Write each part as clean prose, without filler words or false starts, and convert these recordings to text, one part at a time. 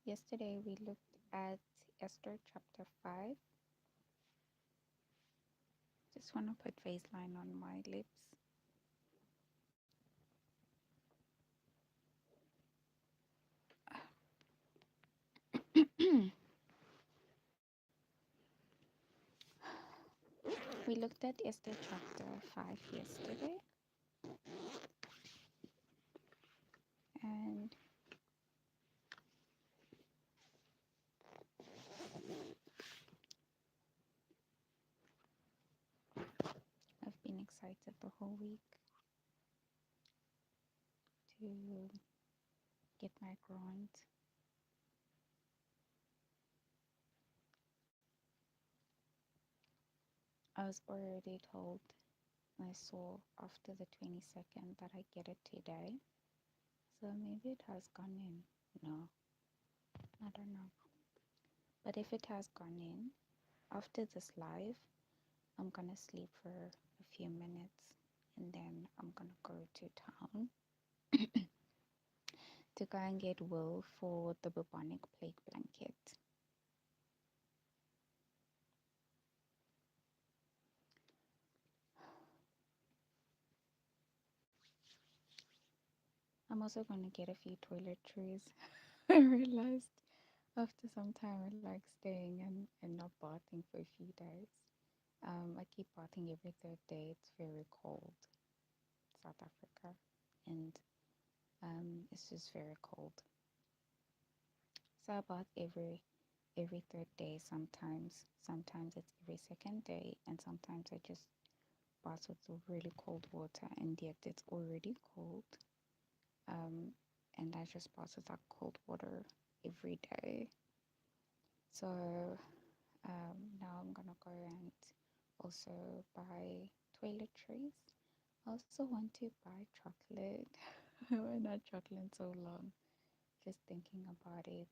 Yesterday we looked at Esther chapter 5. Just want to put baseline on my lips. We looked at Esther chapter 5 yesterday, and I've been excited the whole week to get my grant. I was already told, I saw after the 22nd that I get it today. So maybe it has gone in. No, I don't know. But if it has gone in, after this live, I'm gonna sleep for a few minutes and then I'm gonna go to town to go and get Will for the bubonic plague blanket. I'm also gonna get a few toiletries. I realized after some time I like staying and not bathing for a few days. I keep bathing every third day. It's very cold, South Africa, and it's just very cold. So I bath every third day sometimes. Sometimes it's every second day, and sometimes I just bath with the really cold water, and yet it's already cold. Um, and I just bath with that cold water every day. So now I'm gonna go and also buy toiletries. I also want to buy chocolate. I haven't had chocolate in so long. Just thinking about it.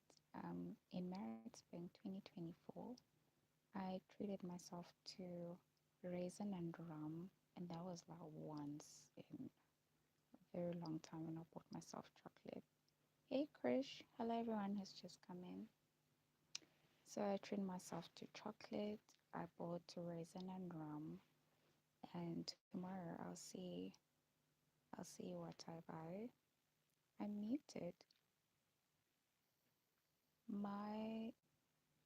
In Merit Spring 2024, I treated myself to raisin and rum, and that was like once in a very long time when I bought myself chocolate. Hey Krish, hello everyone who's just come in. So I treated myself to chocolate. I bought raisin and rum, and tomorrow I'll see what I buy. I'm muted. My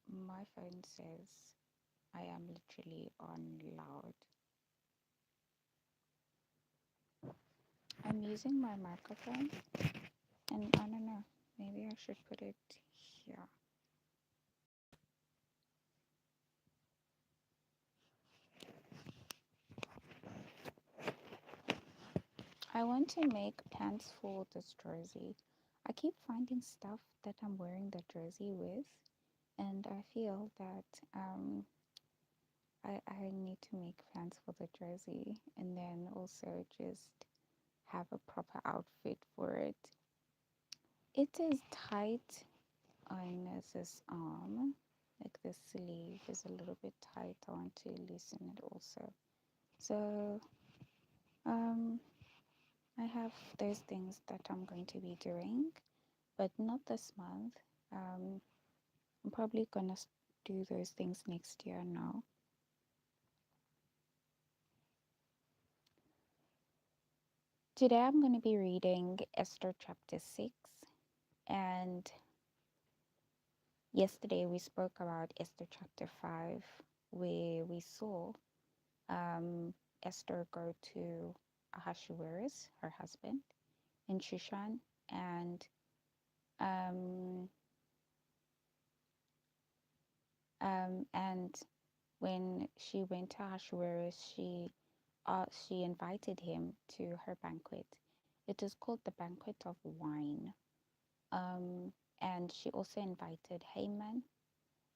my phone says I am literally on loud. I'm using my microphone and I don't know, maybe I should put it here. I want to make pants for this jersey. I keep finding stuff that I'm wearing the jersey with, and I feel that I need to make pants for the jersey and then also just have a proper outfit for it. It is tight on this arm, like the sleeve is a little bit tight. I want to loosen it also. So um, I have those things that I'm going to be doing, but not this month. I'm probably gonna do those things next year now. Today I'm going to be reading Esther chapter 6, and yesterday we spoke about Esther chapter 5, where we saw um, Esther go to Ahasuerus, her husband, in Shushan, and um, and when she went to Ahasuerus, she invited him to her banquet. It is called the banquet of wine. Um, and she also invited Haman.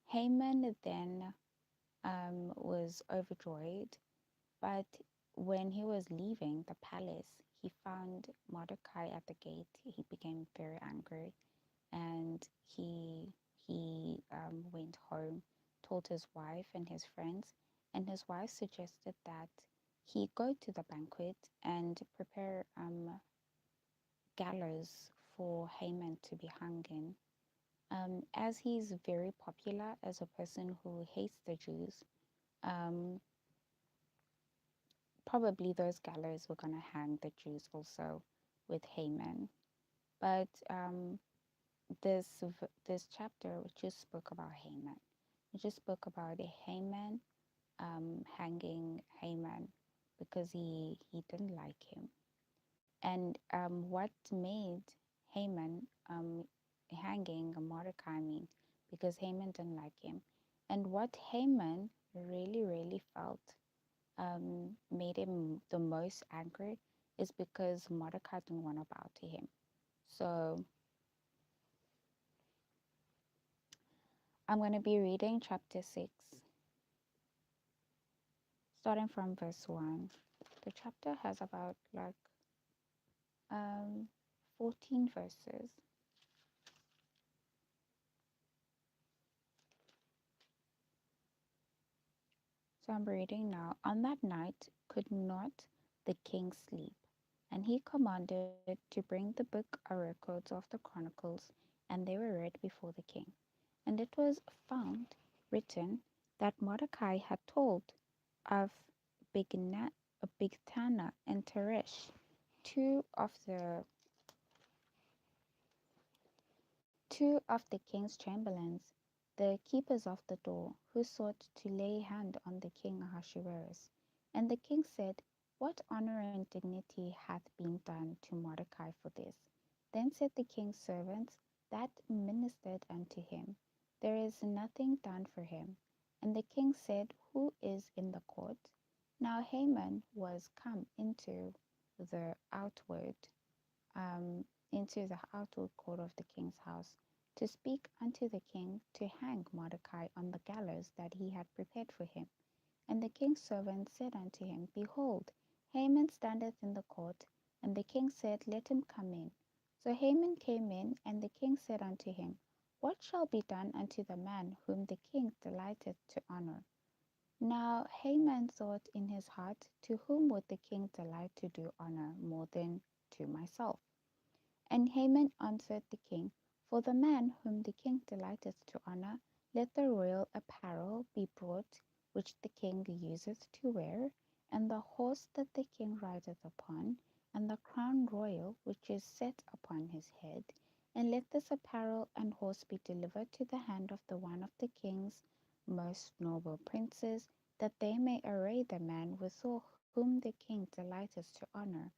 Haman then was overjoyed, but when he was leaving the palace, he found Mordecai at the gate. He became very angry, and he went home, told his wife and his friends, and his wife suggested that he go to the banquet and prepare gallows for Haman to be hung in. As he's very popular as a person who hates the Jews, um, probably those gallows were going to hang the Jews also with Haman. But this chapter just spoke about Haman. It just spoke about Haman hanging Haman because he didn't like him. And what made Haman hanging Mordecai mean? Because Haman didn't like him. And what Haman really felt made him the most angry is because Mordecai didn't want to bow to him. So I'm going to be reading chapter 6, starting from verse 1. The chapter has about like um, 14 verses. So I'm reading now. On that night could not the king sleep, and he commanded to bring the book or records of the Chronicles, and they were read before the king. And it was found written that Mordecai had told of Bigna, Bigthana and Teresh, two of the two of the king's chamberlains, the keepers of the door, who sought to lay hand on the king Ahasuerus. And the king said, what honor and dignity hath been done to Mordecai for this? Then said the king's servants that ministered unto him, there is nothing done for him. And the king said, who is in the court? Now Haman was come the outward into the outward court of the king's house, to speak unto the king to hang Mordecai on the gallows that he had prepared for him. And the king's servant said unto him, behold, Haman standeth in the court. And the king said, let him come in. So Haman came in, and the king said unto him, what shall be done unto the man whom the king delighteth to honor? Now Haman thought in his heart, to whom would the king delight to do honor more than to myself? And Haman answered the king, for the man whom the king delighteth to honor, let the royal apparel be brought which the king useth to wear, and the horse that the king rideth upon, and the crown royal which is set upon his head. And let this apparel and horse be delivered to the hand of the one of the king's most noble princes, that they may array the man withal whom the king delighteth to honor,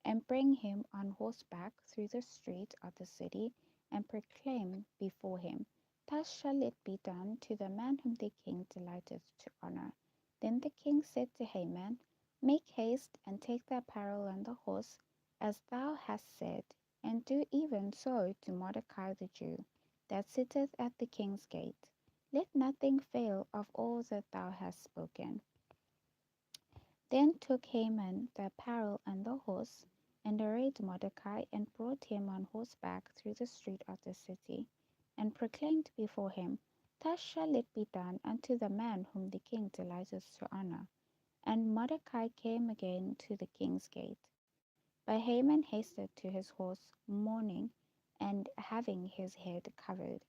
and bring him on horseback through the street of the city, and proclaim before him, thus shall it be done to the man whom the king delighteth to honor. Then the king said to Haman, make haste and take the apparel and the horse, as thou hast said, and do even so to Mordecai the Jew, that sitteth at the king's gate. Let nothing fail of all that thou hast spoken. Then took Haman the apparel and the horse, and arrayed Mordecai, and brought him on horseback through the street of the city, and proclaimed before him, thus shall it be done unto the man whom the king delighteth to honor. And Mordecai came again to the king's gate. But Haman hasted to his horse, mourning, and having his head covered.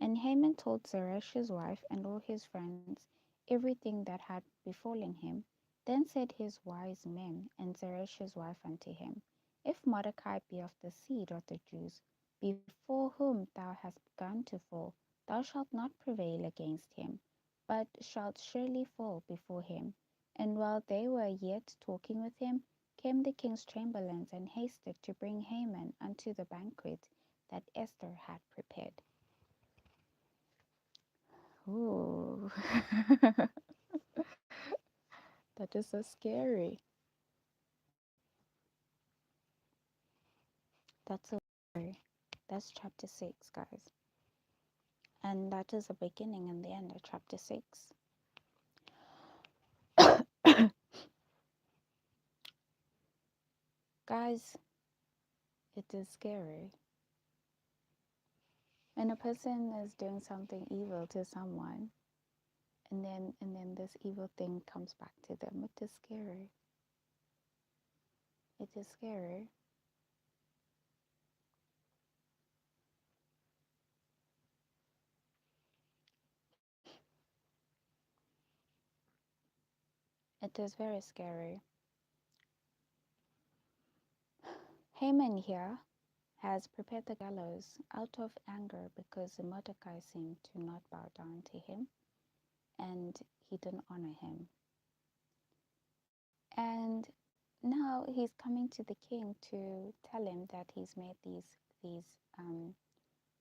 And Haman told Zeresh's wife and all his friends everything that had befallen him. Then said his wise men and Zeresh's wife unto him, if Mordecai be of the seed of the Jews, before whom thou hast begun to fall, thou shalt not prevail against him, but shalt surely fall before him. And while they were yet talking with him, came the king's chamberlains and hasted to bring Haman unto the banquet that Esther had prepared. Ooh, that is so scary. That's so scary. That's chapter 6, guys. And that is the beginning and the end of chapter 6. Guys, it is scary. When a person is doing something evil to someone, and then this evil thing comes back to them, it is scary. It is scary. It is very scary. Haman here has prepared the gallows out of anger because Mordecai seemed to not bow down to him and he didn't honor him. And now he's coming to the king to tell him that he's made these um,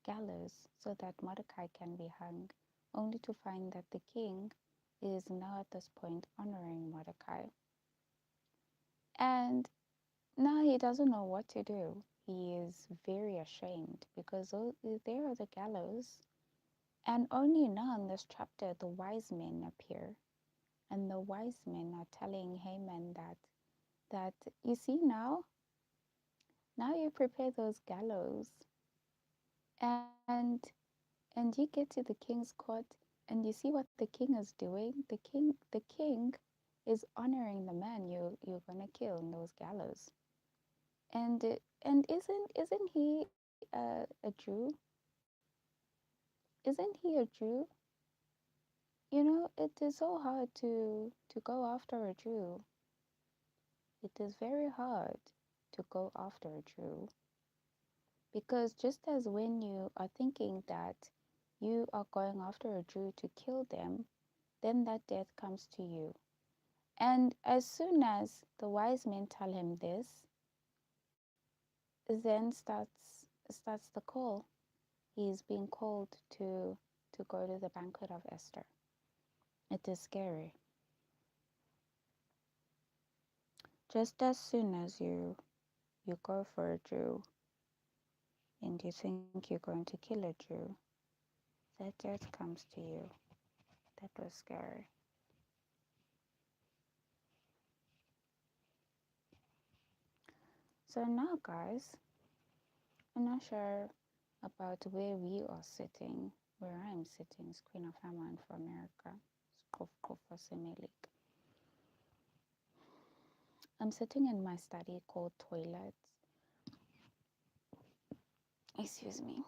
gallows so that Mordecai can be hung, only to find that the king is now at this point honoring Mordecai. And now he doesn't know what to do. He is very ashamed because there are the gallows. And only now in this chapter, the wise men appear. And the wise men are telling Haman that you see now you prepare those gallows and and you get to the king's court and you see what the king is doing. The king is honoring the man you're gonna kill in those gallows. And isn't he a Jew? Isn't he a Jew? You know, it is so hard to go after a Jew. It is very hard to go after a Jew because just as when you are thinking that you are going after a Jew to kill them, then that death comes to you. And as soon as the wise men tell him this, then starts the call. He is being called to go to the banquet of Esther. It is scary. Just as soon as you go for a Jew and you think you're going to kill a Jew, that death comes to you. That was scary. So now, guys, I'm not sure about where we are sitting. Where I'm sitting is Queen of Haman for America. For Semelik. I'm sitting in my study called Toilet. Excuse me.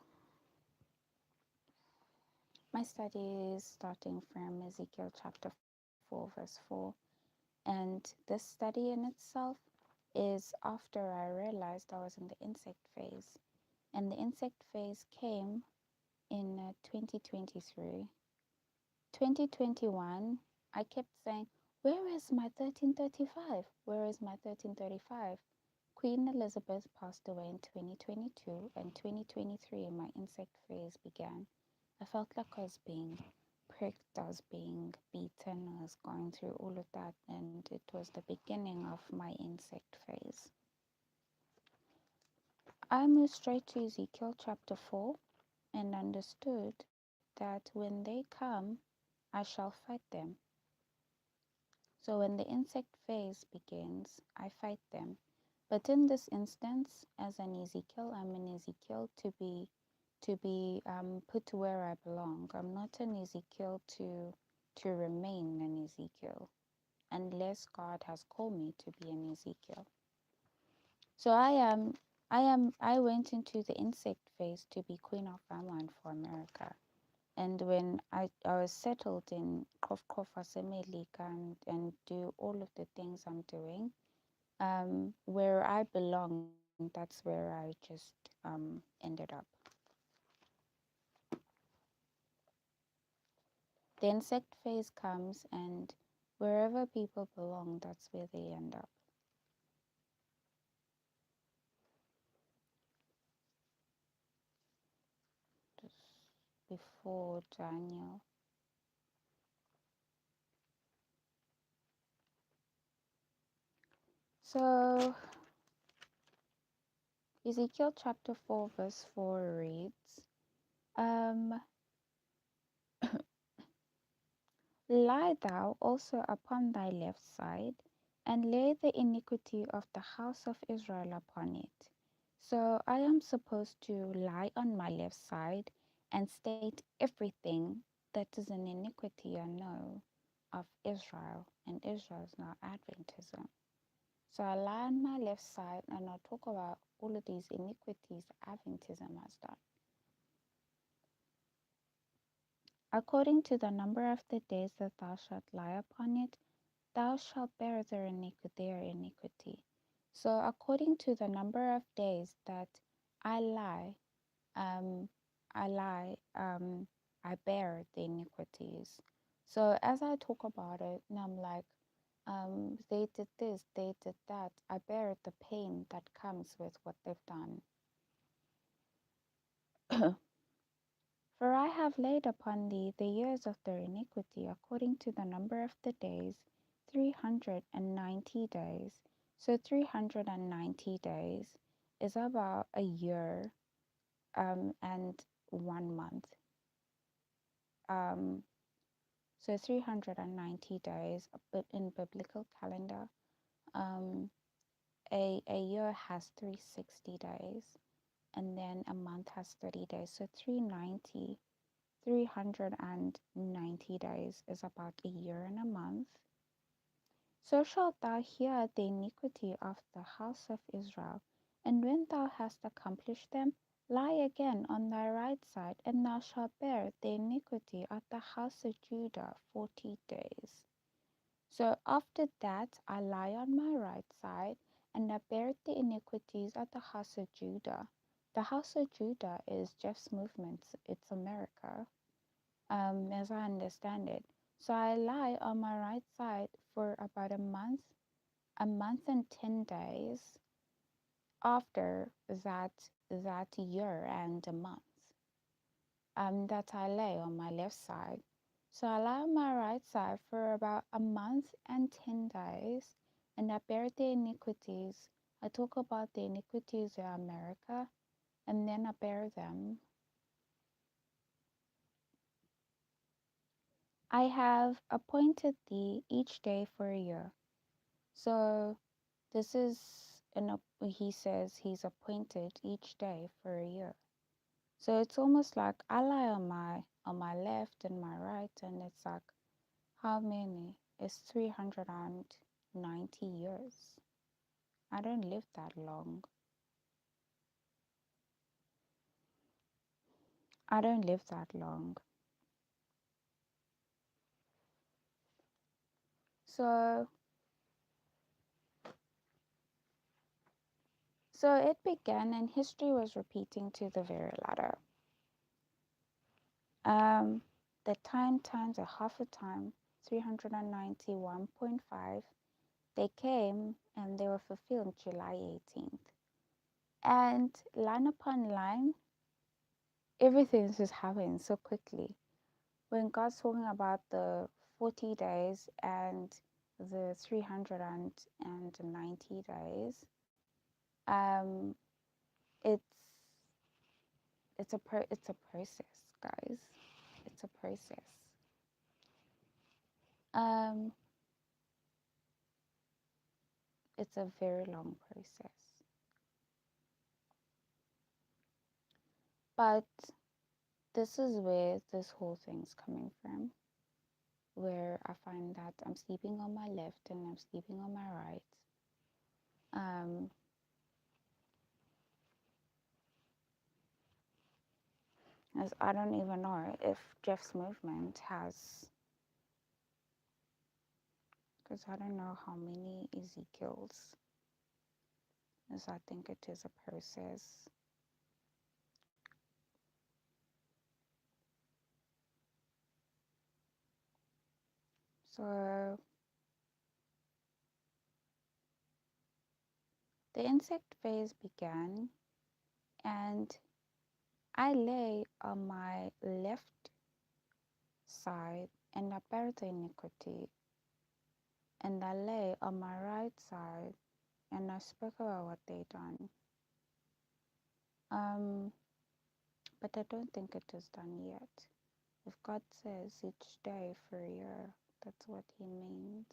My study is starting from Ezekiel chapter 4, verse 4. And this study in itself is after I realized I was in the insect phase. And the insect phase came in 2023. 2021, I kept saying, where is my 1335? Where is my 1335? Queen Elizabeth passed away in 2022, and 2023, my insect phase began. I felt like I was being pricked, I was being beaten, I was going through all of that, and it was the beginning of my insect phase. I moved straight to Ezekiel chapter 4 and understood that when they come, I shall fight them. So when the insect phase begins, I fight them. But in this instance, as an Ezekiel, I'm an Ezekiel to be put where I belong. I'm not an Ezekiel to remain an Ezekiel unless God has called me to be an Ezekiel. So I went into the insect phase to be Queen of Amman for America. And when I was settled in Kofa Semelika and do all of the things I'm doing, where I belong, that's where I just ended up. The insect phase comes, and wherever people belong, that's where they end up. Just before Daniel. So Ezekiel chapter 4, verse 4 reads, um, Lie thou also upon thy left side, and lay the iniquity of the house of Israel upon it. So I am supposed to lie on my left side and state everything that is an iniquity I know of Israel, and Israel is now Adventism. So I lie on my left side and I'll talk about all of these iniquities Adventism has done. According to the number of the days that thou shalt lie upon it, thou shalt bear their iniquity. So according to the number of days that I lie, um, I lie, I bear the iniquities. So as I talk about it, and I'm like, they did this, they did that. I bear the pain that comes with what they've done. For I have laid upon thee the years of their iniquity according to the number of the days, 390 days. So 390 days is about a year and 1 month. Um, so 390 days in biblical calendar. Um, a year has 360 days, and then a month has 30 days. So 390 days is about a year and a month. So shalt thou hear the iniquity of the house of Israel, and when thou hast accomplished them, lie again on thy right side, and thou shalt bear the iniquity of the house of Judah 40 days. So after that, I lie on my right side, and I bear the iniquities of the house of Judah. The house of Judah is Jeff's movement, it's America, as I understand it. So I lie on my right side for about a month and 10 days after that year and a month that I lay on my left side. So I lie on my right side for about a month and 10 days, and I bear the iniquities. I talk about the iniquities of America, and then I bear them. I have appointed thee each day for a year. So this is he says he's appointed each day for a year. So it's almost like I lie on my left and my right, and it's like how many? It's 390 years. I don't live that long. I don't live that long. So it began and history was repeating to the very latter. The time times a half a time, 391.5. They came and they were fulfilled July 18th. And line upon line, everything is just happening so quickly. When God's talking about the 40 days and the 390 days, um, it's it's a process, guys. It's a process. Um, it's a very long process. But this is where this whole thing's coming from, where I find that I'm sleeping on my left and I'm sleeping on my right. Um, as I don't even know if Jeff's movement has, because I don't know how many Ezekiels, as I think it is a process. So the insect phase began, and I lay on my left side and I bear the iniquity, and I lay on my right side and I spoke about what they done. Um, but I don't think it is done yet. If God says each day for a year, that's what He means.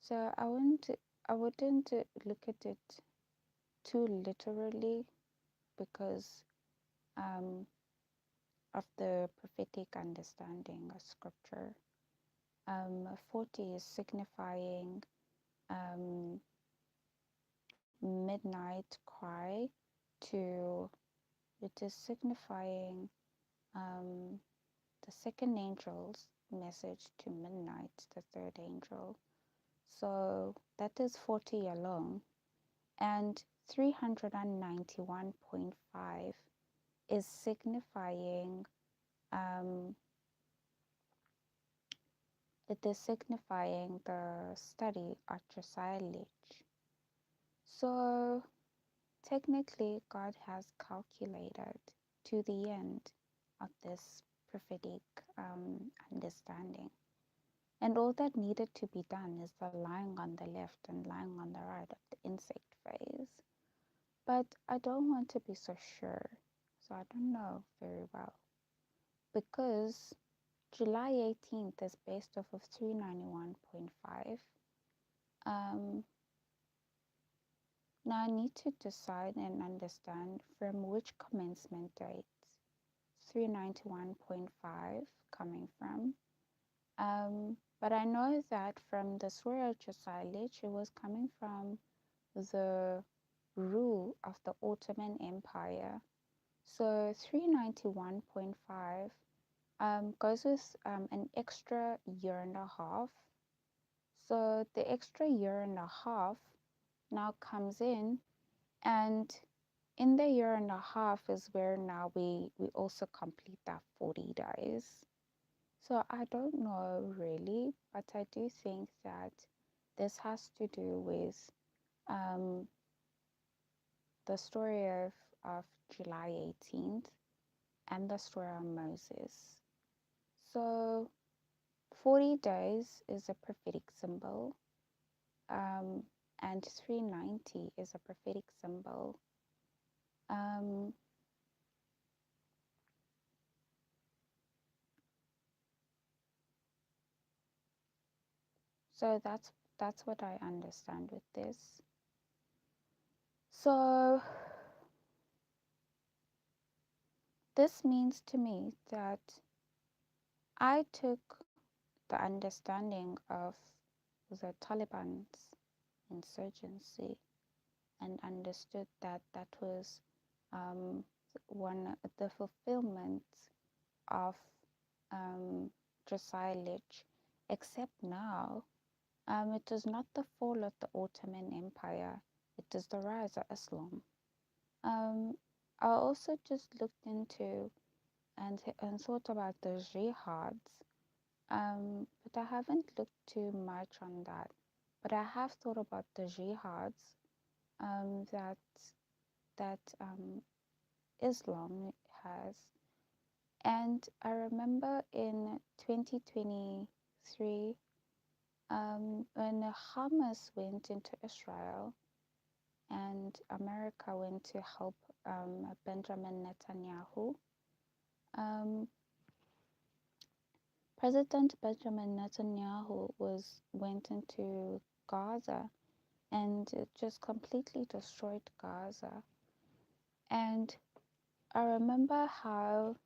So I wouldn't look at it too literally because of the prophetic understanding of Scripture. 40 is signifying um, midnight cry to it is signifying um, the second angel's message to midnight, the third angel. So that is 40 alone. And 391.5 is signifying um, it is signifying the study archsilage. So technically, God has calculated to the end of this prophetic understanding. And all that needed to be done is the lying on the left and lying on the right of the insect phase. But I don't want to be so sure, so I don't know very well. Because July 18th is based off of 391.5. Um, Now I need to decide and understand from which commencement dates 391.5 coming from. But I know that from the Surah Silage, it was coming from the rule of the Ottoman Empire. So 391.5 goes with an extra year and a half. So the extra year and a half now comes in, and in the year and a half is where now we also complete that 40 days. So I don't know really, but I do think that this has to do with um, the story of July 18th and the story of Moses. So 40 days is a prophetic symbol, um, and 390 is a prophetic symbol. Um, so that's what I understand with this. So this means to me that I took the understanding of the Taliban's insurgency and understood that that was um, one the fulfillment of um, dressage, except now it is not the fall of the Ottoman Empire, it is the rise of Islam. Um, I also just looked into and thought about the jihads, but I haven't looked too much on that. But I have thought about the jihads that Islam has. And I remember in 2023, when Hamas went into Israel and America went to help Benjamin Netanyahu, um, President Benjamin Netanyahu went into Gaza and it just completely destroyed Gaza. And I remember how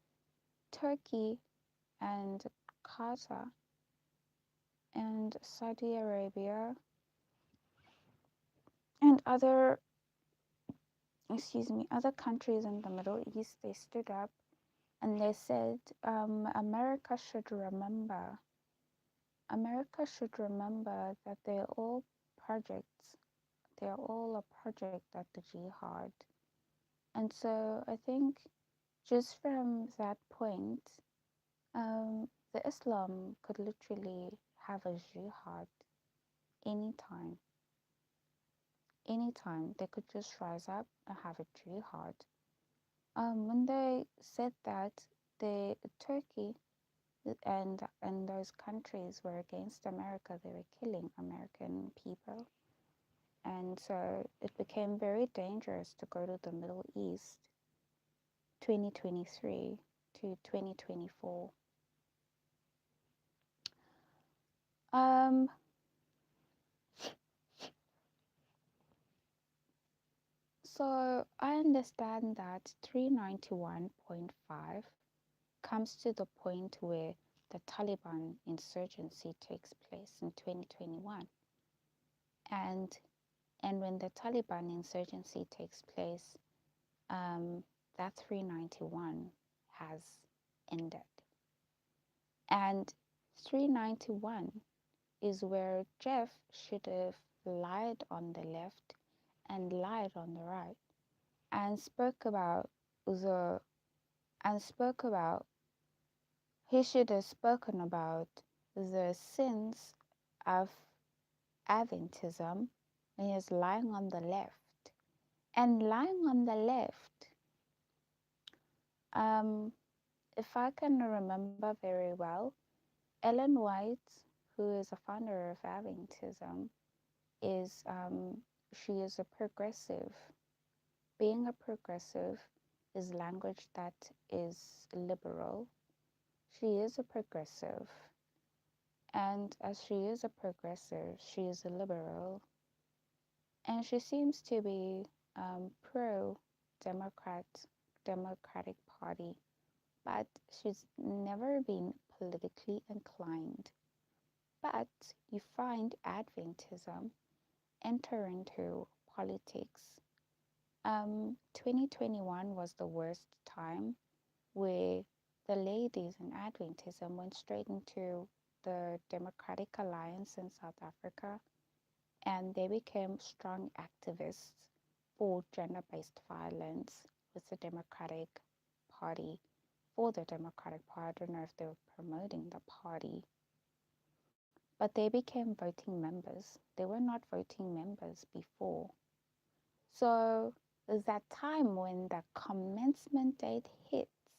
Turkey and Qatar and Saudi Arabia and other countries in the Middle East, they stood up and they said America should remember that projects they're all a project at the jihad. And so I think just from that point, the Islam could literally have a jihad anytime. Anytime they could just rise up and have a jihad. When they said that, the Turkey and those countries were against America. They were killing American people, and so it became very dangerous to go to the Middle East 2023 to 2024. Um, so I understand that 391.5 comes to the point where the Taliban insurgency takes place in 2021. and when the Taliban insurgency takes place, that 391 has ended. And 391 is where Jeff should have lied on the left and lied on the right and the spoke about he should have spoken about the sins of Adventism, and he is lying on the left. And lying on the left, um, if I can remember very well, Ellen White, who is a founder of Adventism, is she is a progressive. Being a progressive is language that is liberal. She is a progressive, and as she is a progressive, she is a liberal, and she seems to be pro Democrat Democratic Party, but she's never been politically inclined. But you find Adventism enter into politics. 2021 was the worst time where the ladies in Adventism went straight into the Democratic Alliance in South Africa, and they became strong activists for gender based violence with the Democratic Party. For the Democratic Party, I don't know if they were promoting the party, but they became voting members. They were not voting members before. So, that time when the commencement date hits,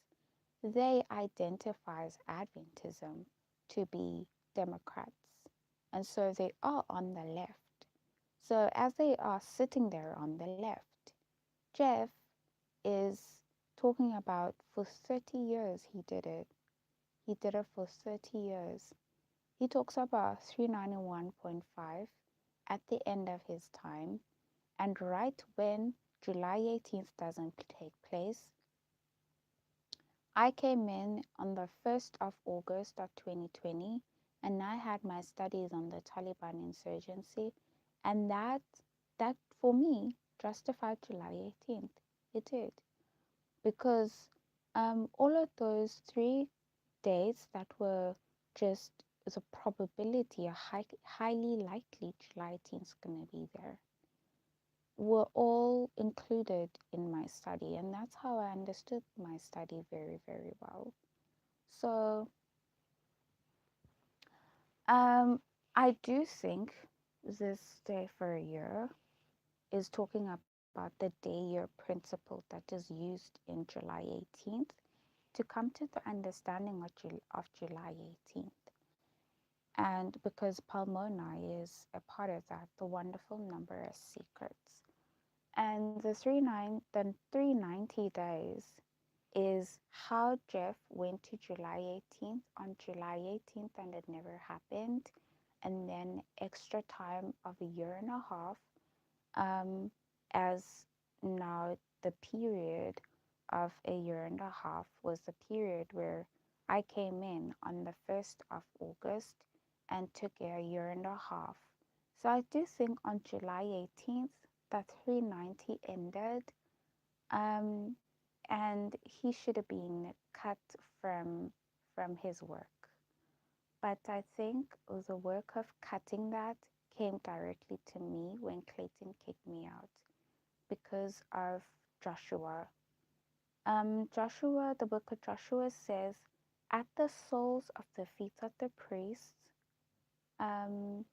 they identifies Adventism to be Democrats. And so they are on the left. So as they are sitting there on the left, Jeff is talking about for 30 years he did it. He did it for 30 years. He talks about 391.5 at the end of his time, and right when July 18th doesn't take place, I came in on the 1st of August of 2020, and I had my studies on the Taliban insurgency, and that for me justified July 18th. It did, because all of those 3 days that were just the probability, highly likely July 18th is going to be there, were all included in my study, and that's how I understood my study very, very well. So um, I do think this day for a year is talking about the day year principle that is used in July 18th to come to the understanding of July 18th. And because Palmoni is a part of that, the wonderful number of secrets. And the 390 days is how Jeff went to July 18th on July 18th and it never happened. And then extra time of a year and a half, as now the period of a year and a half was the period where I came in on the 1st of August and took a year and a half. So I do think on July 18th that 390 ended, um, and he should have been cut from his work. But I think the work of cutting that came directly to me when Clayton kicked me out because of Joshua. Joshua, the book of Joshua says, at the soles of the feet of the priests, um,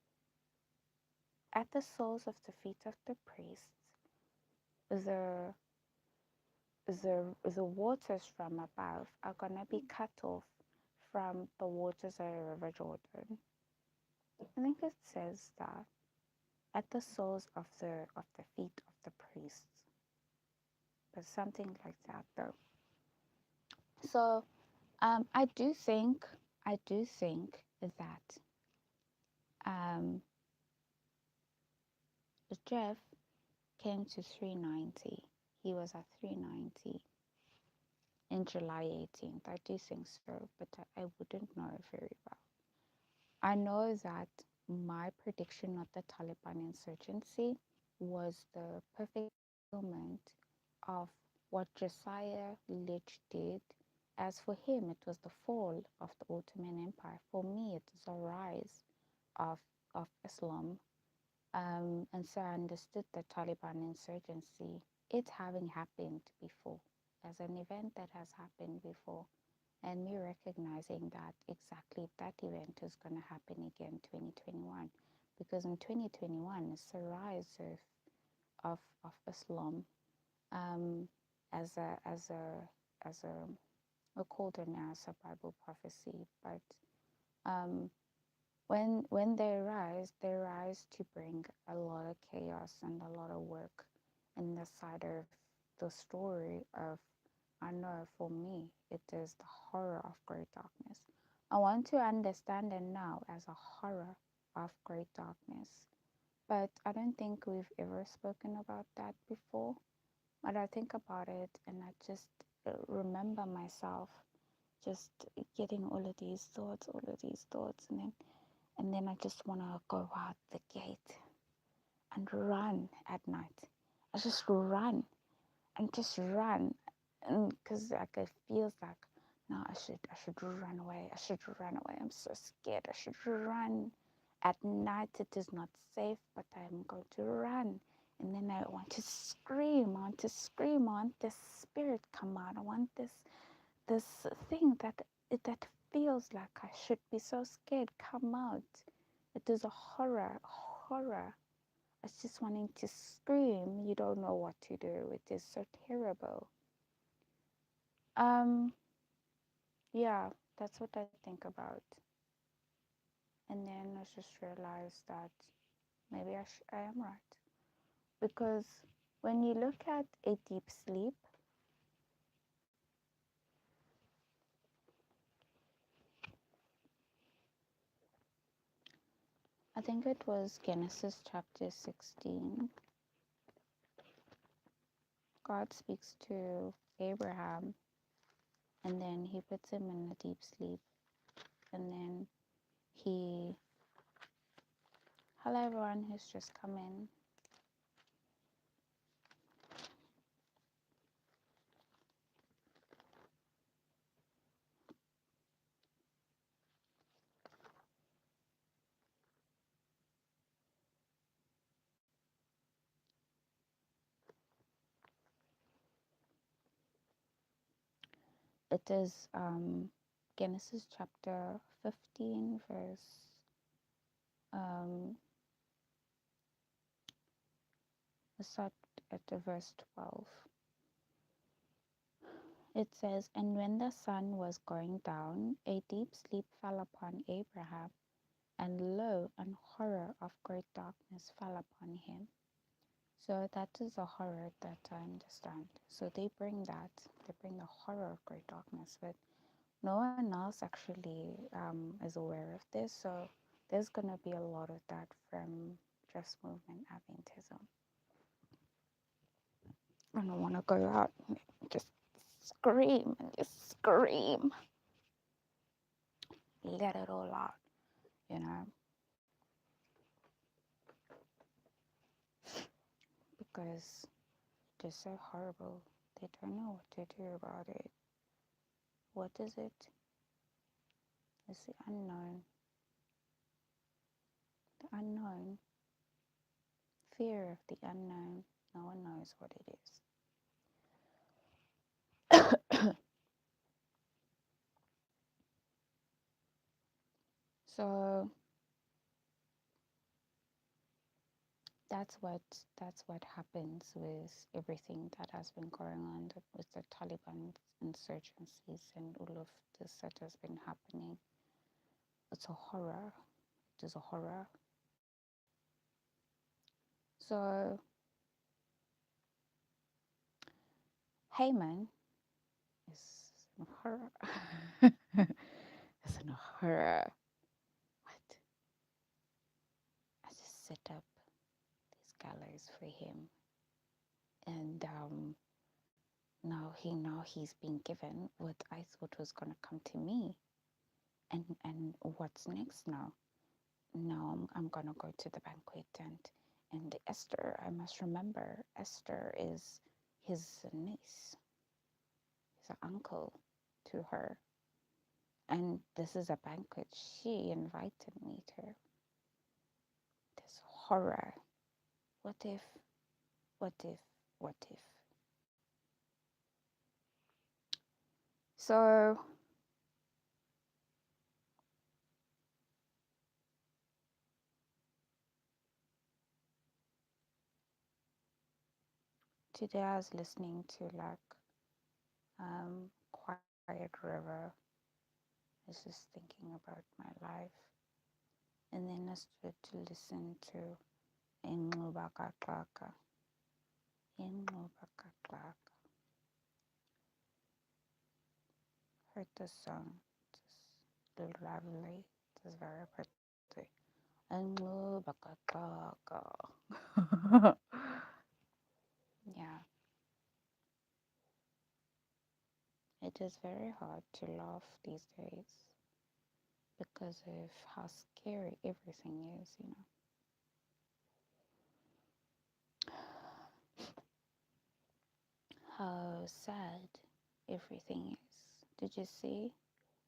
at the soles of the feet of the priests, the the waters from above are gonna be cut off from the waters of the River Jordan. I think it says that at the soles of the feet of the priests, but something like that though. So I do think that um, Jeff came to 390. He was at 390 in July 18th. I do think so, but I wouldn't know very well. I know that my prediction of the Taliban insurgency was the perfect fulfillment of what Josiah Leach did. As for him, it was the fall of the Ottoman Empire. For me, it is a rise of, of Islam. And so I understood the Taliban insurgency, it having happened before, as an event that has happened before, and me recognizing that exactly that event is going to happen again 2021, because in 2021 it's the rise of Islam, um, as a we called it now as a Bible prophecy, but um, when they rise to bring a lot of chaos and a lot of work in the side of the story of, I know for me it is the horror of great darkness. I want to understand it now as a horror of great darkness, but I don't think we've ever spoken about that before. But I think about it and I just remember myself just getting all of these thoughts, and then I just want to go out the gate and run at night. I just run and just run, and because like it feels like no, I should run away. I should run away. I'm so scared. I should run. At night it is not safe, but I'm going to run. And then I want to scream. I want to scream. I want this spirit come out. I want this thing that feels like I should be so scared come out. It is a horror. It's just wanting to scream. You don't know what to do. It is so terrible. Um, yeah, that's what I think about. And then I just realized that maybe I am right. Because when you look at a deep sleep, I think it was Genesis chapter 16. God speaks to Abraham and then he puts him in a deep sleep. And then he, hello everyone who's just come in. It is Genesis chapter 15, verse, let's start at the verse 12. It says, and when the sun was going down, a deep sleep fell upon Abraham, and lo, an horror of great darkness fell upon him. So that is a horror that I understand. So they bring the horror of great darkness, but no one else actually is aware of this. So there's going to be a lot of that from Just Movement Adventism. I don't want to go out and just scream and just scream. Let it all out, you know, because they're so horrible. They don't know what to do about it. What is it? It's the unknown. The unknown. Fear of the unknown. No one knows what it is. So that's what happens with everything that has been going on with the Taliban insurgencies and all of this that has been happening. It's a horror. It is a horror. So Haman is a horror. It's a horror. What? I just set up these gallows for him, and now he's been given what I thought was gonna come to me, and what's next now? no, I'm gonna go to the banquet, and Esther, I must remember, Esther is his niece, his uncle to her. And this is a banquet she invited me to. This horror. What if, what if, what if? So today I was listening to like Quiet River. I was just thinking about my life. And then I started to listen to Ingubakaklaka. Ingubakaklaka. Heard the song. Just little lovely. It was very pretty. Ingubakaklaka. Yeah. It is very hard to laugh these days because of how scary everything is. How sad everything is. Did you see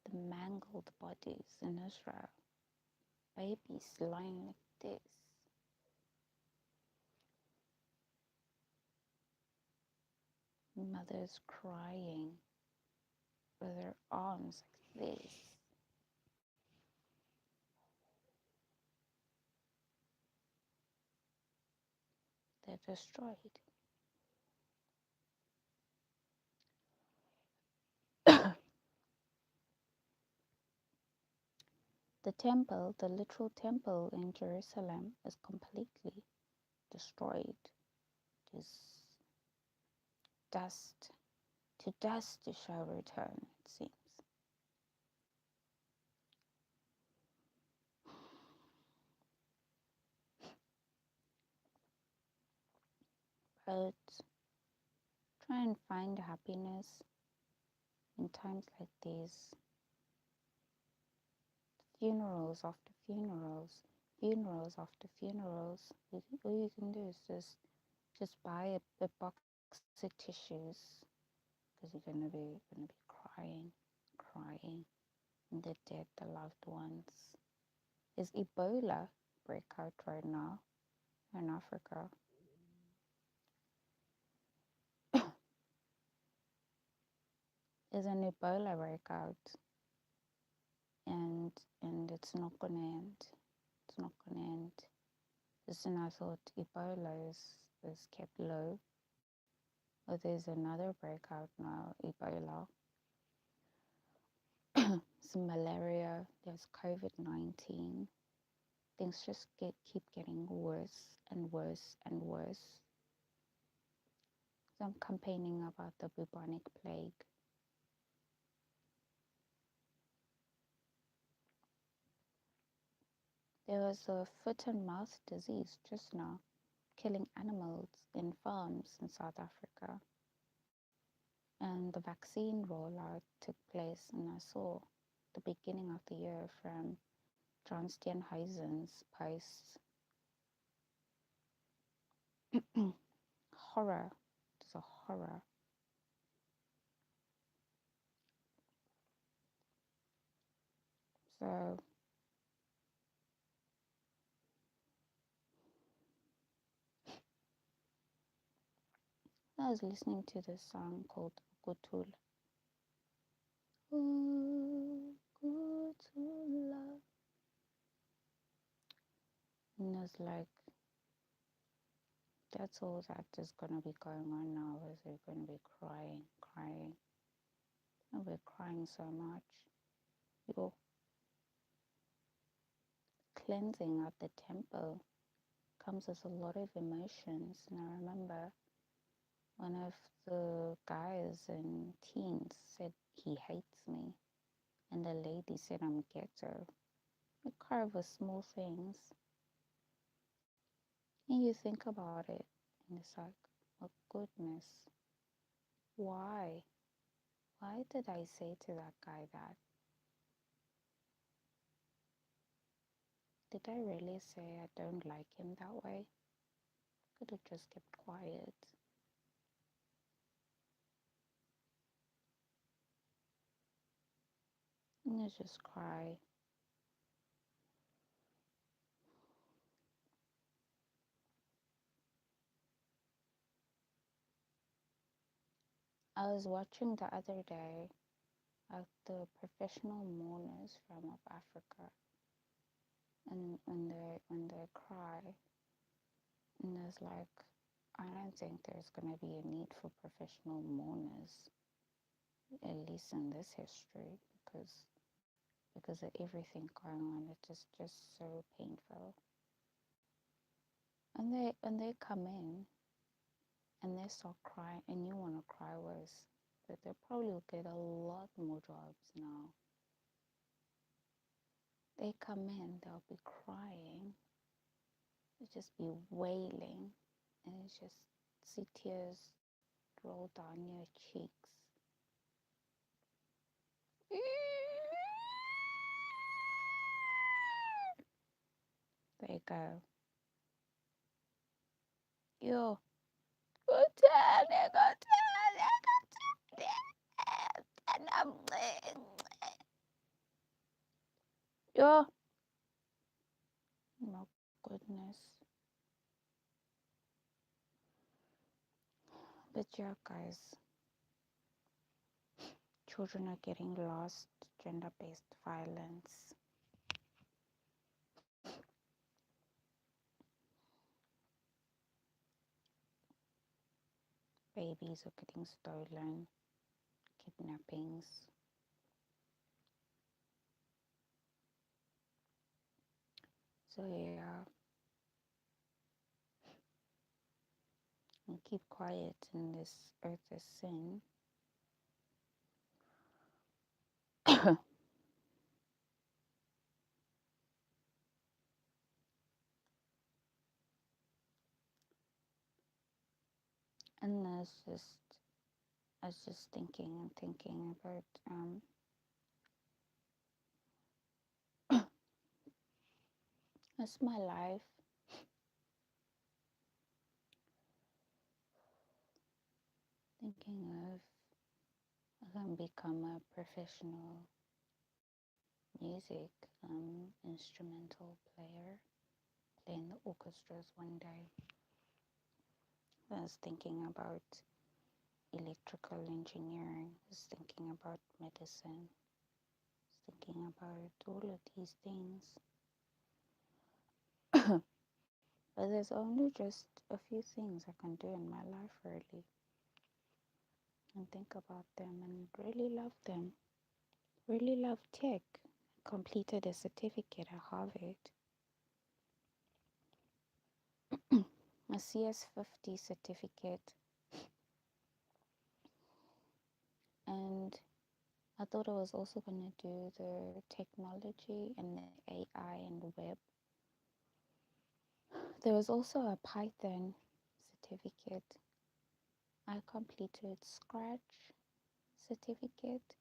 the mangled bodies in Israel? Babies lying like this, mothers crying with their arms like this. They're destroyed. The temple, the literal temple in Jerusalem, is completely destroyed. Just dust to dust shall return, it seems. But try and find happiness in times like these. Funerals after funerals, funerals after funerals. All you can do is just buy a box of tissues because you're gonna be crying, crying, and the dead, the loved ones. Is Ebola breakout right now in Africa? Is an Ebola breakout, and it's not gonna end. It's not gonna end. Listen, I thought Ebola is kept low. Oh, there's another breakout now, Ebola. Some malaria, there's COVID-19. Things just keep getting worse and worse and worse. So I'm campaigning about the bubonic plague. There was a foot and mouth disease just now, killing animals in farms in South Africa. And the vaccine rollout took place, and I saw the beginning of the year from John Steenhuisen's posts. Horror. It's a horror. So I was listening to this song called Gutul. Ooh, Gutula. And it's like, that's all that is going to be going on now, is we're going to be crying, crying. And we're crying so much. Your cleansing of the temple comes with a lot of emotions. And I remember one of the guys and teens said he hates me. And the lady said I'm ghetto. We cry over small things. And you think about it, and it's like, oh goodness, why? Why did I say to that guy that? Did I really say I don't like him that way? Could have just kept quiet. And I just cry. I was watching the other day the professional mourners from of Africa, and when they cry, and there's like, I don't think there's gonna be a need for professional mourners, at least in this history, because of everything going on. It's just so painful. And they come in and they start crying, and you want to cry worse, but they probably will get a lot more jobs now. They come in, they'll be crying, they'll just be wailing, and it's just see tears roll down your cheeks. There you go. Yo, go tell it, go tell it, go tell it. And yo, my goodness. But yeah, guys, children are getting lost, gender-based violence. Babies are getting stolen, kidnappings. So yeah, and keep quiet in this earth is sin. And I was just thinking and thinking about that's my life. Thinking of I can become a professional music instrumental player, play in the orchestras one day. I was thinking about electrical engineering. I was thinking about medicine. I was thinking about all of these things. But there's only just a few things I can do in my life, really, and think about them and really love them. Really love tech. Completed a certificate at Harvard, a CS50 certificate, and I thought I was also going to do the technology and the AI and the web. There was also a Python certificate. I completed Scratch certificate,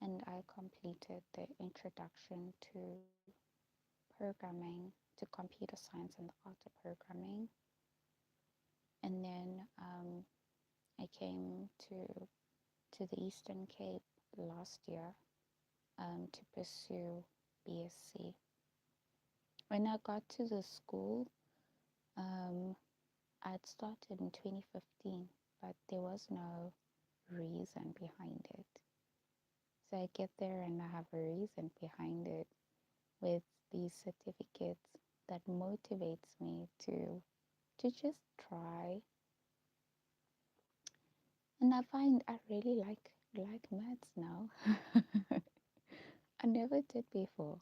and I completed the introduction to programming, to computer science and the art of programming. And then I came to the Eastern Cape last year to pursue BSc. When I got to the school, I'd started in 2015, but there was no reason behind it. So I get there and I have a reason behind it with these certificates that motivates me to just try. And I find I really like maths now. I never did before.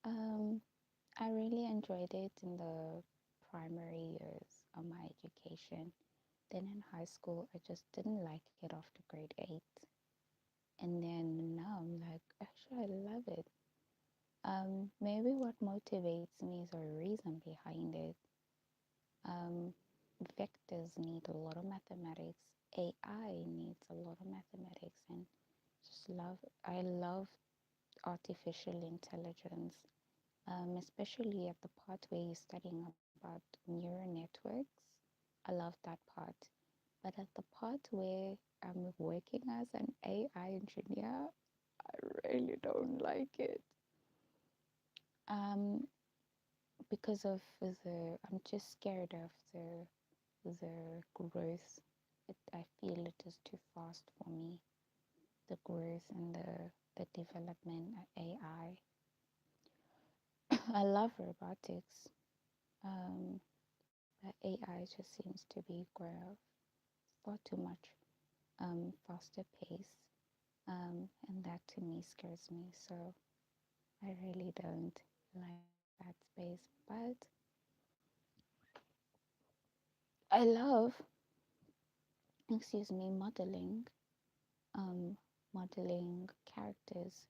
I really enjoyed it in the primary years of my education. Then in high school, I just didn't like it after grade 8. And then now I'm like, actually, I love it. Maybe what motivates me is a reason behind it. Um, Vectors need a lot of mathematics. AI needs a lot of mathematics, and I love artificial intelligence. especially at the part where you're studying about neural networks. I love that part. But at the part where I'm working as an AI engineer, I really don't like it. Um, because of I'm just scared of the growth. I feel it is too fast for me. The growth and the development of AI. I love robotics, but AI just seems to be growing far too much faster pace, and that to me scares me. So I really don't like that space. But I love, modeling, um, modeling characters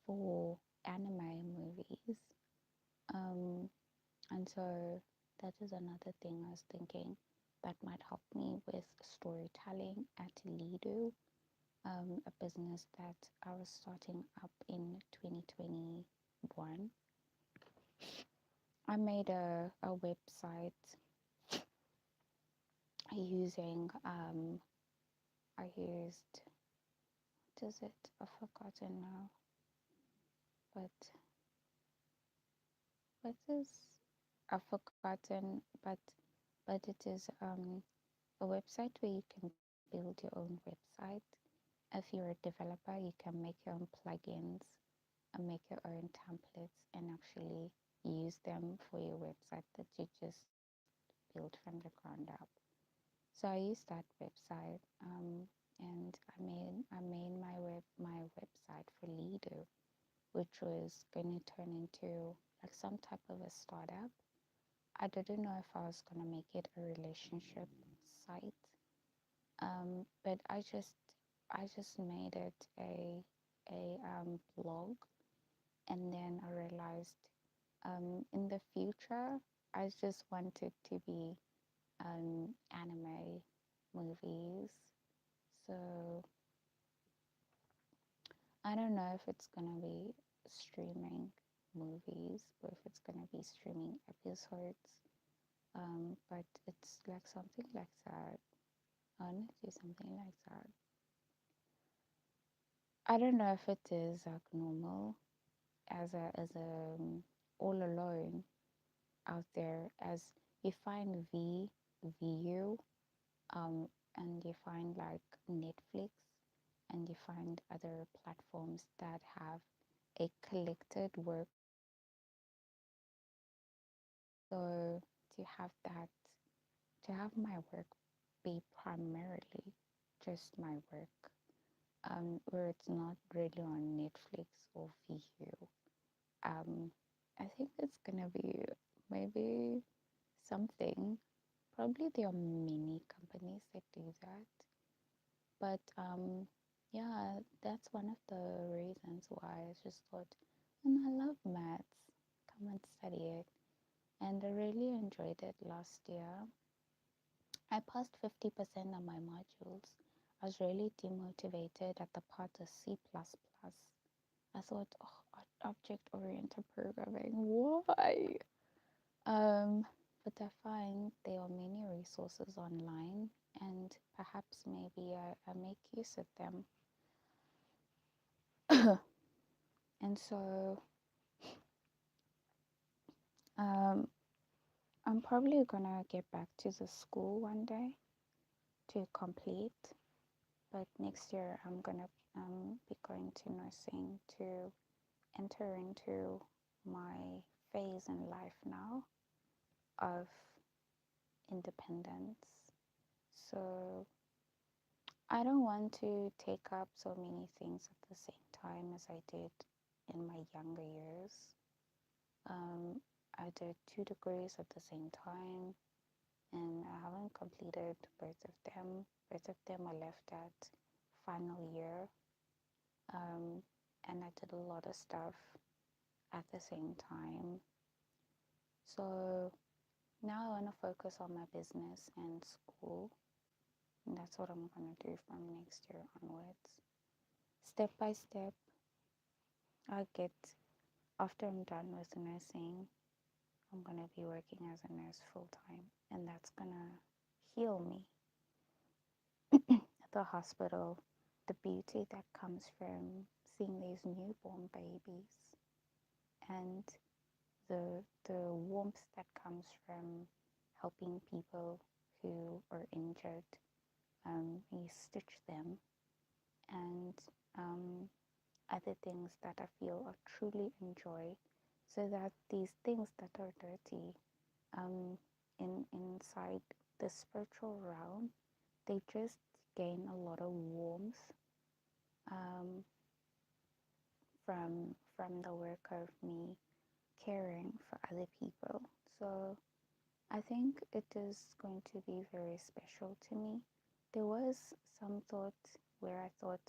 for anime movies. Um, and so that is another thing I was thinking that might help me with storytelling at Lido, a business that I was starting up in 2021. I made a website using, I used, what is it? I've forgotten now, but what is, I've forgotten, but it is a website where you can build your own website. If you're a developer, you can make your own plugins and make your own templates and actually use them for your website that you just build from the ground up. So I used that website, and I made my website for Lido, which was going to turn into like some type of a startup. I didn't know if I was gonna make it a relationship site, but I just made it a blog, and then I realized in the future I just wanted to be anime movies. So I don't know if it's gonna be streaming movies or if it's gonna be streaming episodes. But it's like something like that. Honestly, something like that. I don't know if it is like normal as a all alone out there, as you find VU, um and you find like Netflix, and you find other platforms that have a collected work. So to have that, to have my work be primarily just my work, where it's not really on Netflix or VU. Um, I think it's gonna be maybe something. Probably there are many companies that do that, but yeah, that's one of the reasons why I just thought, and I love maths, come and study it, and I really enjoyed it last year. I passed 50% of my modules. I was really demotivated at the part of C++. I thought, oh, object-oriented programming, why? But I find there are many resources online, and perhaps maybe I make use of them. And so um, I'm probably gonna get back to the school one day to complete, but next year I'm gonna be going to nursing to enter into my phase in life now of independence. So I don't want to take up so many things at the same time as I did in my younger years. Um, I did 2 degrees at the same time, and I haven't completed both of them. Both of them are left at final year, um, and I did a lot of stuff at the same time. So now I want to focus on my business and school, and that's what I'm going to do from next year onwards. Step by step, I'll get after I'm done with nursing, I'm gonna be working as a nurse full time, and that's gonna heal me at the hospital. The beauty that comes from seeing these newborn babies, and the warmth that comes from helping people who are injured. You stitch them, and um, other things that I feel I truly enjoy, so that these things that are dirty, um, inside the spiritual realm, they just gain a lot of warmth, um, from the work of me caring for other people. So I think it is going to be very special to me. There was some thought where I thought,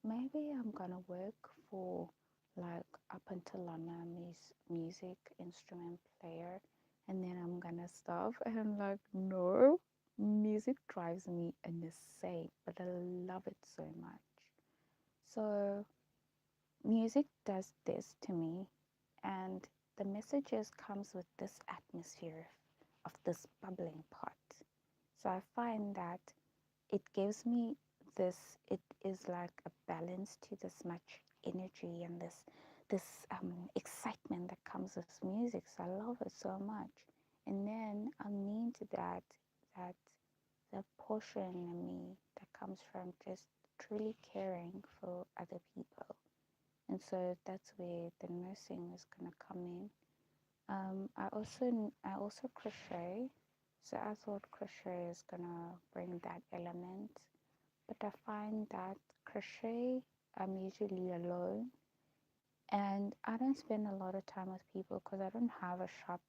maybe I'm gonna work for like up until I'm a music instrument player, and then I'm gonna stop. And I'm like, no, music drives me insane, but I love it so much. So music does this to me, and the messages comes with this atmosphere of this bubbling pot. So I find that it gives me this, it is like a balance to this much energy and this excitement that comes with music. So I love it so much. And then I need that the portion in me that comes from just truly caring for other people. And so that's where the nursing is gonna come in. I also crochet, so I thought crochet is gonna bring that element, but I find that crochet, I'm usually alone, and I don't spend a lot of time with people because I don't have a shop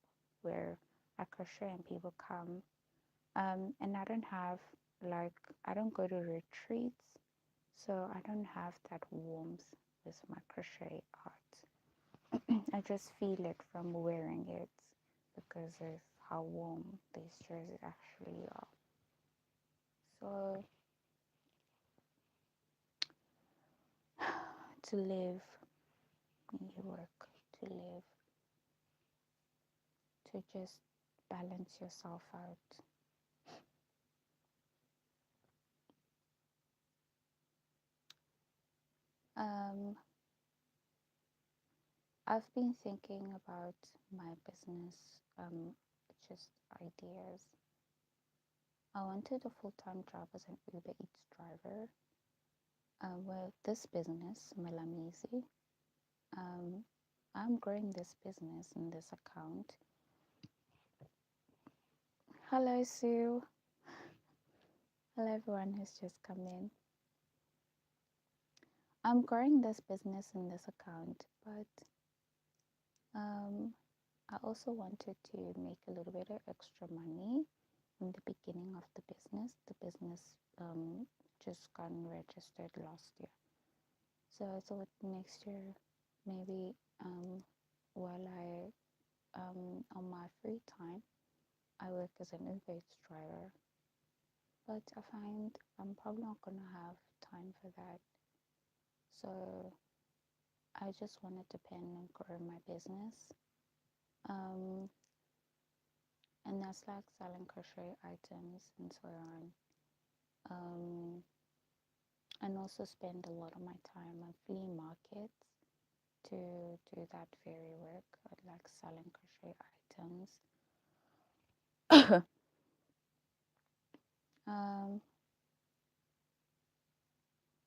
where I crochet and people come. And I don't have, like, I don't go to retreats, so I don't have that warmth with my crochet art. I just feel it from wearing it because of how warm these jerseys actually are. So to live, you work to live, to just balance yourself out. Um, I've been thinking about my business, just ideas. I wanted a full-time job as an Uber Eats driver. With this business, Melamizi, um, I'm growing this business in this account. Hello, Sue. Hello, everyone who's just come in. I'm growing this business in this account, but um, I also wanted to make a little bit of extra money in the beginning of the business. The business just got registered last year. So I thought next year, maybe while on my free time, I work as an Uber Eats driver. But I find I'm probably not going to have time for that. So I just want to depend and grow my business. Um, and that's like selling crochet items and so on. Um, and also spend a lot of my time on flea markets to do that very work, like selling crochet items. um,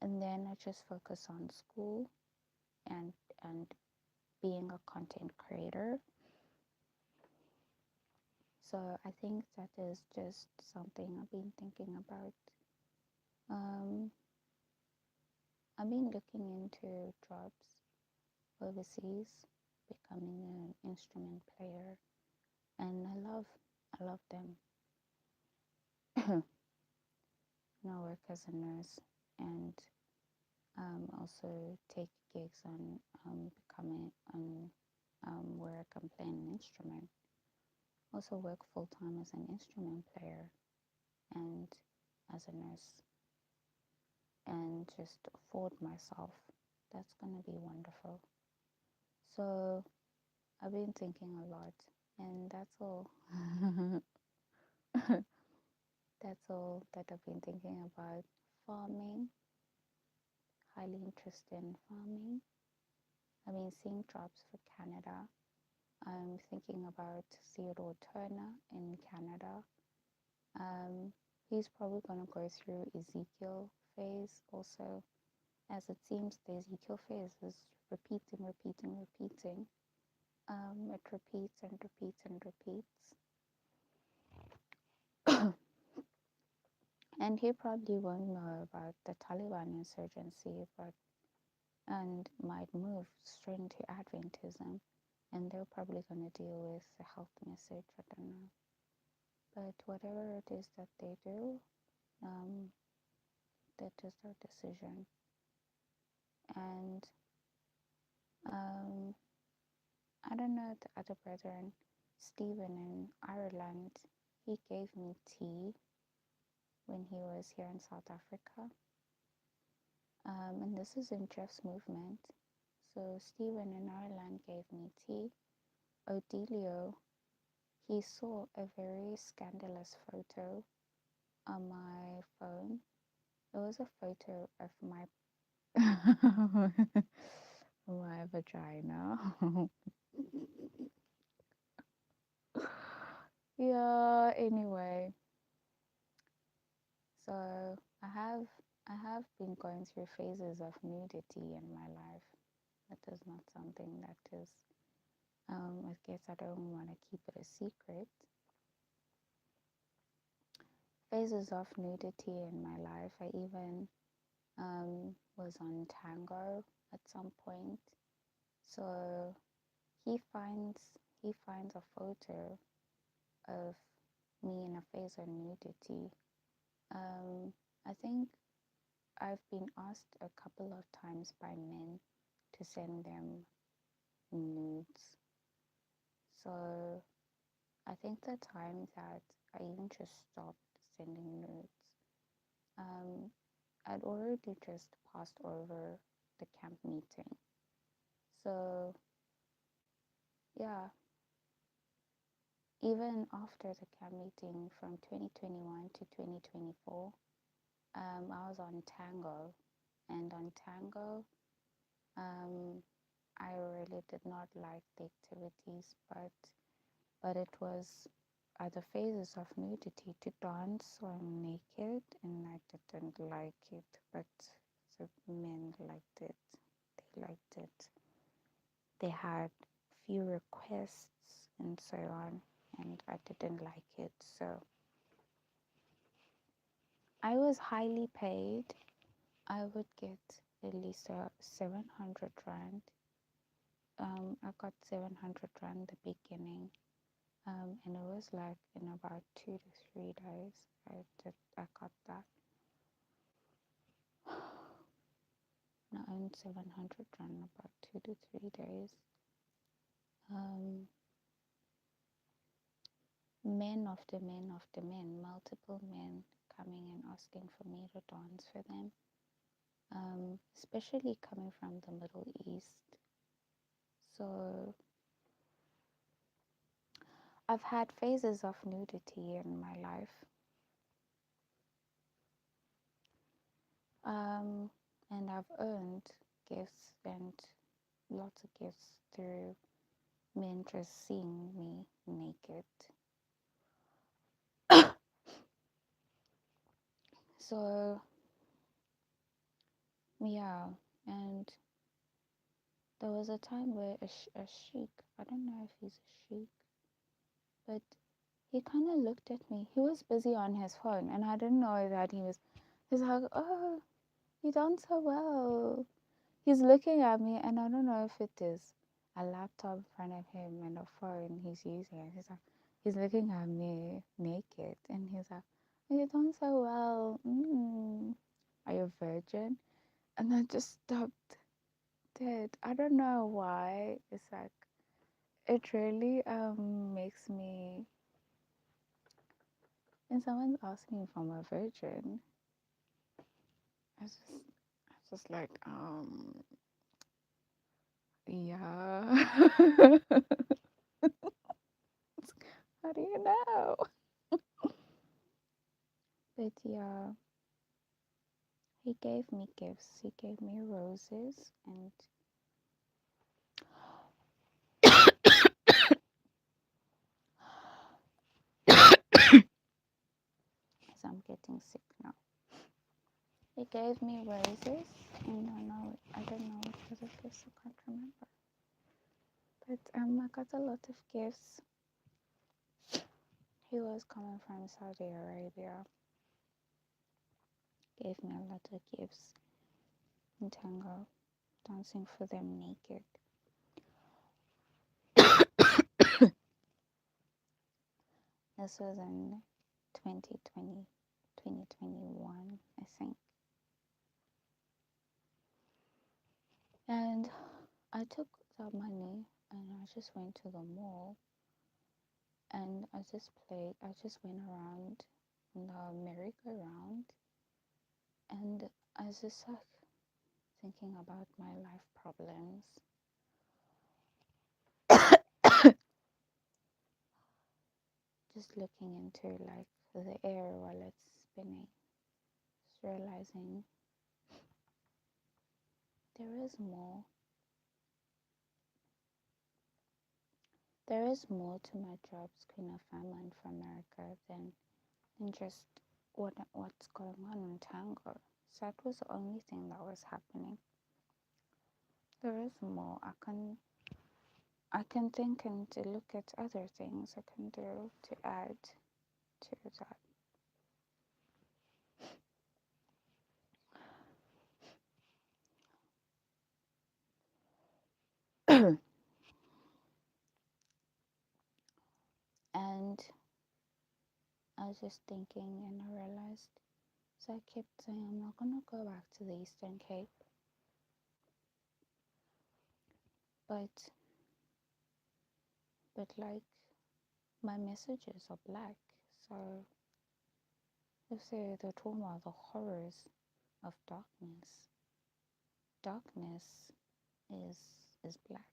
and then I just focus on school and and being a content creator. So I think that is just something I've been thinking about. Um, I've been looking into jobs overseas, becoming an instrument player, and I love them. I work as a nurse and also take gigs on becoming on where I can play an instrument. Also work full time as an instrument player and as a nurse, and just afford myself. That's gonna be wonderful. So I've been thinking a lot, and that's all. That's all that I've been thinking about. Farming, highly interested in farming. I've been seeing jobs for Canada. I'm thinking about Theodore Turner in Canada. Um, he's probably going to go through Ezekiel phase also, as it seems the Ezekiel phase is repeating, repeating, repeating. It repeats and repeats and repeats. And he probably won't know about the Taliban insurgency, but and might move straight into Adventism, and they're probably going to deal with the health message. I don't know, but whatever it is that they do, um, that is their decision. And um, I don't know the other brethren, Stephen in Ireland. He gave me tea when he was here in South Africa. And this is in Jeff's movement. So Stephen in Ireland gave me tea. Odelio, he saw a very scandalous photo on my phone. It was a photo of my my vagina. Yeah, anyway. So I have been going through phases of nudity in my life. That is not something that is I guess I don't want to keep it a secret. Phases of nudity in my life. I even was on Tango at some point. So he finds he finds a photo of me in a phase of nudity. I think I've been asked a couple of times by men to send them nudes. So I think the time that I even just stopped sending nudes, um, I'd already just passed over the camp meeting. So yeah, even after the camp meeting from 2021 to 2024, I was on Tango, and on Tango, um, I really did not like the activities, but it was the phases of nudity to dance so I'm naked, and I didn't like it, but the men liked it. They liked it. They had few requests and so on, and I didn't like it. So I was highly paid. I would get at least 700 rand. I got 700 rand the beginning, and it was like in about 2 to 3 days. I got that. I earned 700 rand about 2 to 3 days. Um, men after men after men, multiple men coming and asking for me to dance for them, especially coming from the Middle East. So I've had phases of nudity in my life, and I've earned gifts and lots of gifts through men just seeing me naked. So yeah, and there was a time where a sheik, I don't know if he's a sheik, but he kind of looked at me. He was busy on his phone, and I didn't know that he's like, oh, you done so well. He's looking at me, and I don't know if it is a laptop in front of him and a phone he's using. And he's looking at me naked, and he's like, oh, you done so well. Are you a virgin? And I just stopped dead. I don't know why. It's like it really makes me. And someone's asking if I'm a virgin. I was just like Yeah. How do you know? But yeah, he gave me gifts. He gave me roses, and as I'm getting sick now. He gave me roses, and I don't know what other gifts, I can't remember. But I got a lot of gifts. He was coming from Saudi Arabia, gave me a lot of gifts in tango, dancing for them naked. This was in 2020, 2021, I think. And I took that money and I just went to the mall and I just went around the merry-go-round, and I was just like thinking about my life problems. Just looking into like the air while it's spinning, just realizing there is more. There is more to my jobs, Queen of Famine for America, than just what's going on in Tango. So that was the only thing that was happening. There is more. I can think and to look at other things I can do to add to that. And I was just thinking and I realized, so I kept saying I'm not gonna go back to the Eastern Cape, but like my messages are black. So if they're talking about the horrors of darkness, darkness is black.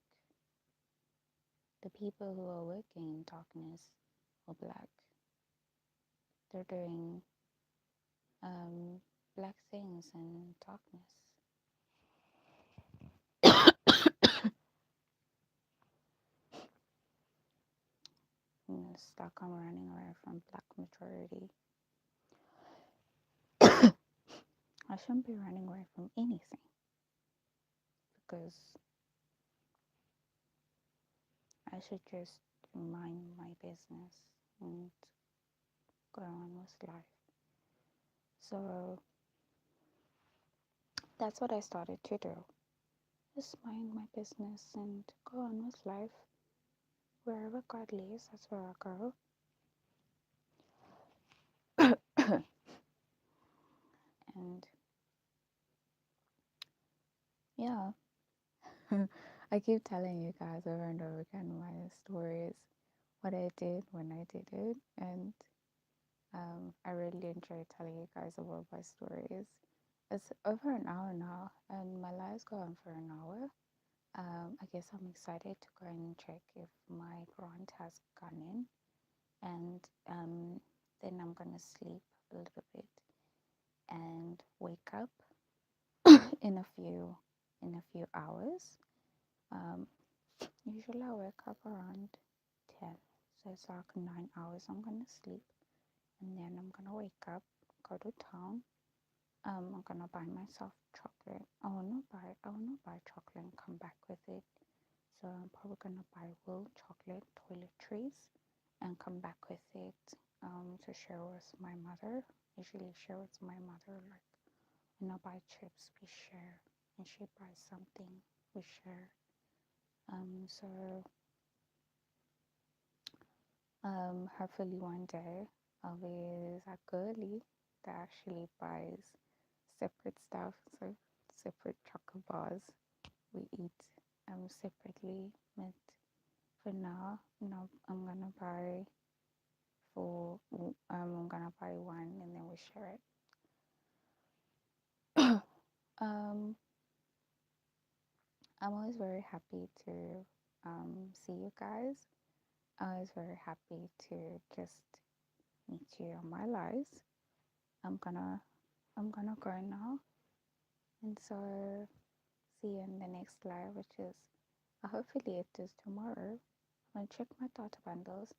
The people who are working in darkness are black. They're doing black things in darkness. And it's like I'm running away from black majority. I shouldn't be running away from anything because I should just mind my business and go on with life. So that's what I started to do. Just mind my business and go on with life. Wherever God leads, that's where I go. And yeah, I keep telling you guys over and over again my stories, what I did when I did it, and I really enjoy telling you guys about my stories. It's over an hour now, and my live's go on for an hour. I guess I'm excited to go and check if my grant has gone in, and then I'm gonna sleep a little bit and wake up in a few hours. Um, Usually I wake up around 10, so it's like 9 hours I'm gonna sleep, and then I'm gonna wake up, go to town. I'm gonna buy myself chocolate. I wanna buy chocolate and come back with it. So I'm probably gonna buy wool chocolate toiletries and come back with it to share with my mother. Usually share with my mother, like when I buy chips we share, and she buys something we share. So hopefully one day I'll be that girly that actually buys separate stuff, so separate chocolate bars we eat separately. But for now, no, I'm gonna buy one and then we share it. um, I'm always very happy to see you guys. I was very happy to just meet you on my lives. I'm gonna go now, and so see you in the next live, which is hopefully it is tomorrow. I'm gonna check my data bundles.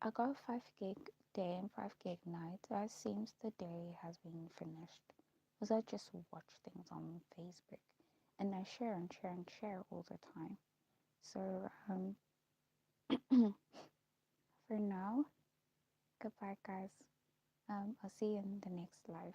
I got 5 gig day and 5 gig night. It seems the day has been finished because I just watch things on Facebook and I share and share and share all the time. So for now, goodbye, guys. I'll see you in the next live.